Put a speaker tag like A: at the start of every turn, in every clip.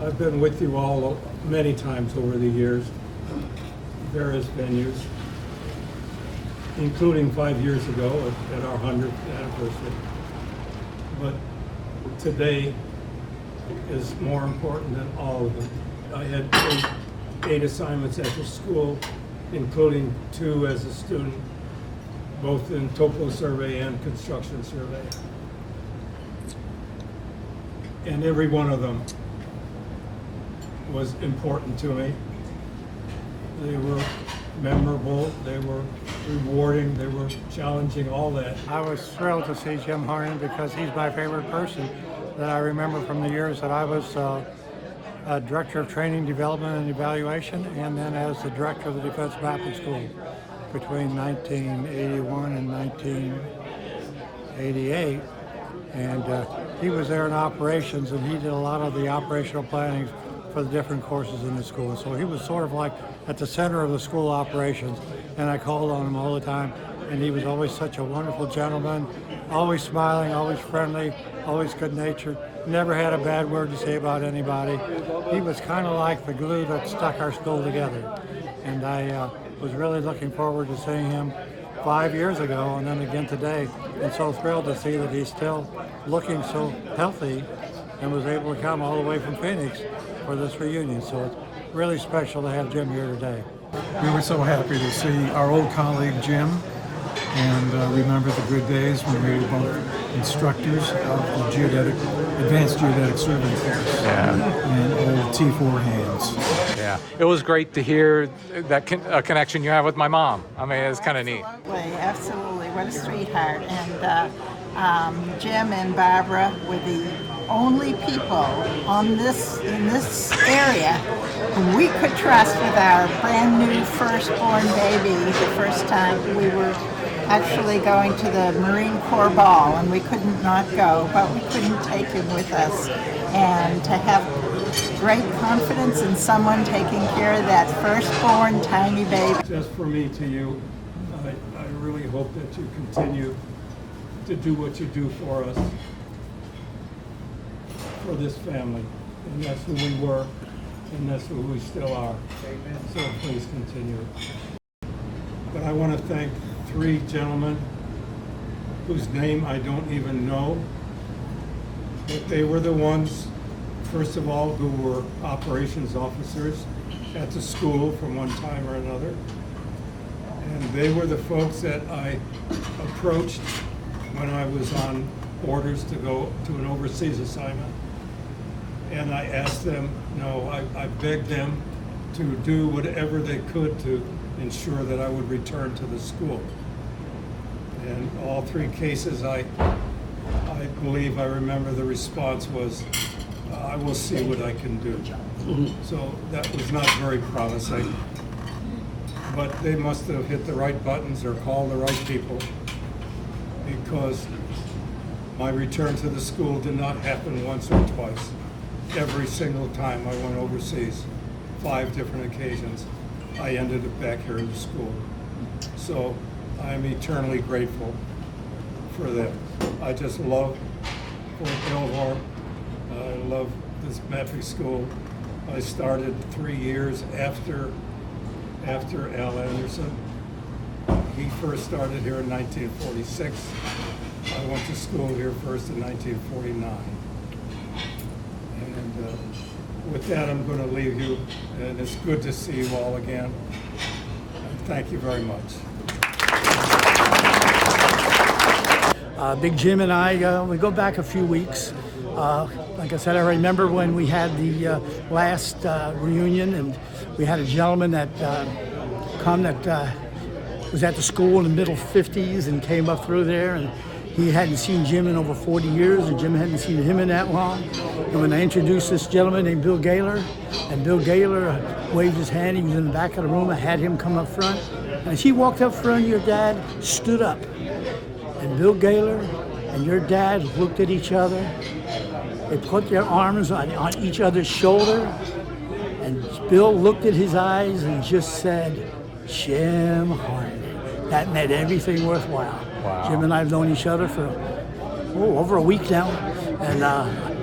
A: I've been with you all many times over the years, various venues, including 5 years ago at our 100th anniversary. But today is more important than all of them. I had eight assignments at the school, including 2 as a student, both in topo survey and construction survey. And every one of them was important to me. They were memorable, they were rewarding, they were challenging, all that.
B: I was thrilled to see Jim Harnan because he's my favorite person that I remember from the years that I was Director of Training, Development, and Evaluation, and then as the Director of the Defense Mapping School between 1981 and 1988. And he was there in operations, and he did a lot of the operational planning for the different courses in the school. So he was sort of like at the center of the school operations, and I called on him all the time, and he was always such a wonderful gentleman, always smiling, always friendly, always good-natured, never had a bad word to say about anybody. He was kind of like the glue that stuck our school together, and I was really looking forward to seeing him 5 years ago and then again today, and so thrilled to see that he's still looking so healthy and was able to come all the way from Phoenix for this reunion. So it's really special to have Jim here today.
C: We were so happy to see our old colleague Jim and remember the good days when we were both instructors of the advanced geodetic survey course and old T4 hands.
D: Yeah, it was great to hear that connection you have with my mom. I mean, it's kind of neat.
E: Absolutely, what a sweetheart. And Jim and Barbara were the only people in this area who we could trust with our brand new firstborn baby the first time we were actually going to the Marine Corps ball, and we couldn't not go, but we couldn't take him with us. And to have great confidence in someone taking care of that firstborn tiny baby.
A: Just from me to you, I really hope that you continue to do what you do for us, for this family. And that's who we were, and that's who we still are. Amen. So please continue. But I want to thank 3 gentlemen whose name I don't even know, but they were the ones, first of all, who were operations officers at the school from one time or another. And they were the folks that I approached when I was on orders to go to an overseas assignment. And I asked them, I begged them to do whatever they could to ensure that I would return to the school. And all 3 cases, I believe I remember the response was, I will see what I can do. So that was not very promising. But they must have hit the right buttons or called the right people, because my return to the school did not happen once or twice. Every single time I went overseas, 5 different occasions, I ended up back here in the school. So I'm eternally grateful for them. I just love Fort Belvoir. I love this mapping school. I started 3 years after Al Anderson. He first started here in 1946. I went to school here first in 1949. And with that, I'm going to leave you, and it's good to see you all again. And thank you very much.
F: Big Jim and I, we go back a few weeks. Like I said, I remember when we had the last reunion, and we had a gentleman that was at the school in the middle 50s and came up through there, and he hadn't seen Jim in over 40 years, and Jim hadn't seen him in that long. And when I introduced this gentleman named Bill Gaylor, and Bill Gaylor waved his hand, he was in the back of the room, I had him come up front. And as he walked up front, your dad stood up. And Bill Gaylor and your dad looked at each other. They put their arms on each other's shoulder. And Bill looked at his eyes and just said, Jim Harnan. That made everything worthwhile.
D: Wow.
F: Jim and I have known each other for over a week now. And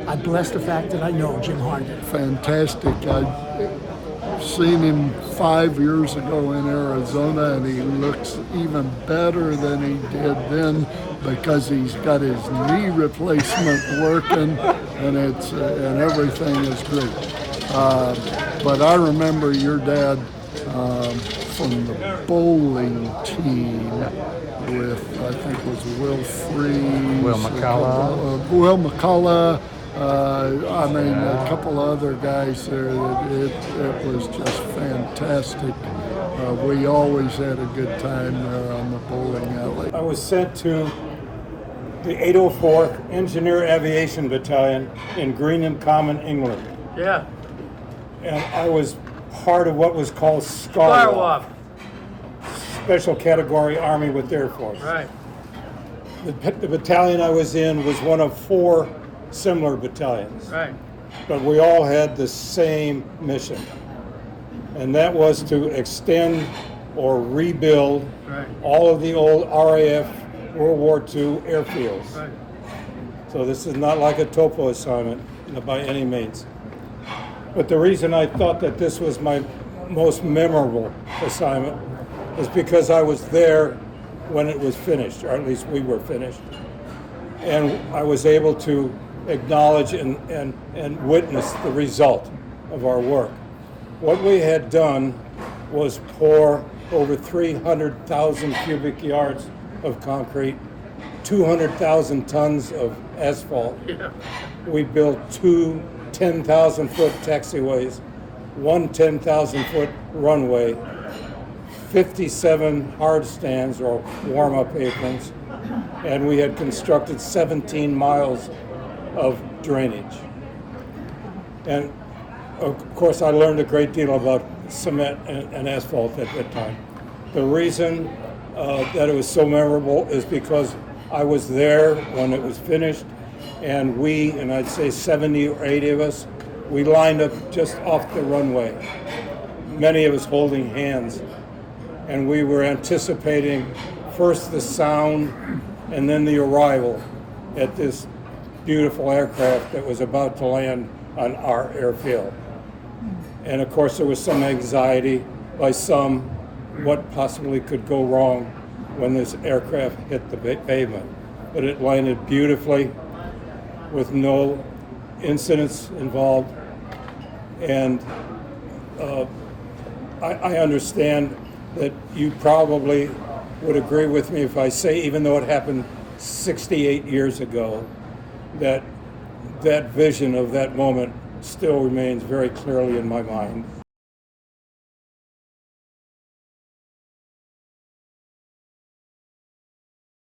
F: I bless the fact that I know Jim Harnden.
G: Fantastic. I've seen him 5 years ago in Arizona, and he looks even better than he did then because he's got his knee replacement working, and everything is great. But I remember your dad from the bowling team with, I think it was Will Freeze,
D: Will McCullough.
G: Will McCullough. I mean, a couple other guys there. It was just fantastic. We always had a good time there on the bowling alley.
A: I was sent to the 804th Engineer Aviation Battalion in Greenham Common, England.
F: Yeah.
A: And I was part of what was called SCARWAF, Special Category Army with Air Force.
F: Right.
A: The battalion I was in was one of 4 similar battalions.
F: Right.
A: But we all had the same mission. And that was to extend or rebuild
F: Right.
A: all of the old RAF World War II airfields.
F: Right.
A: So this is not like a topo assignment by any means. But the reason I thought that this was my most memorable assignment is because I was there when it was finished, or at least we were finished. And I was able to acknowledge and witness the result of our work. What we had done was pour over 300,000 cubic yards of concrete, 200,000 tons of asphalt. We built 2 10,000-foot taxiways, 1 10,000-foot runway, 57 hard stands or warm-up aprons, and we had constructed 17 miles of drainage. And of course, I learned a great deal about cement and asphalt at that time. The reason that it was so memorable is because I was there when it was finished, and I'd say 70 or 80 of us, we lined up just off the runway, many of us holding hands, and we were anticipating first the sound and then the arrival at this beautiful aircraft that was about to land on our airfield. And of course, there was some anxiety by some what possibly could go wrong when this aircraft hit the pavement. But it landed beautifully with no incidents involved. And I understand that you probably would agree with me if I say, even though it happened 68 years ago, that vision of that moment still remains very clearly in my mind.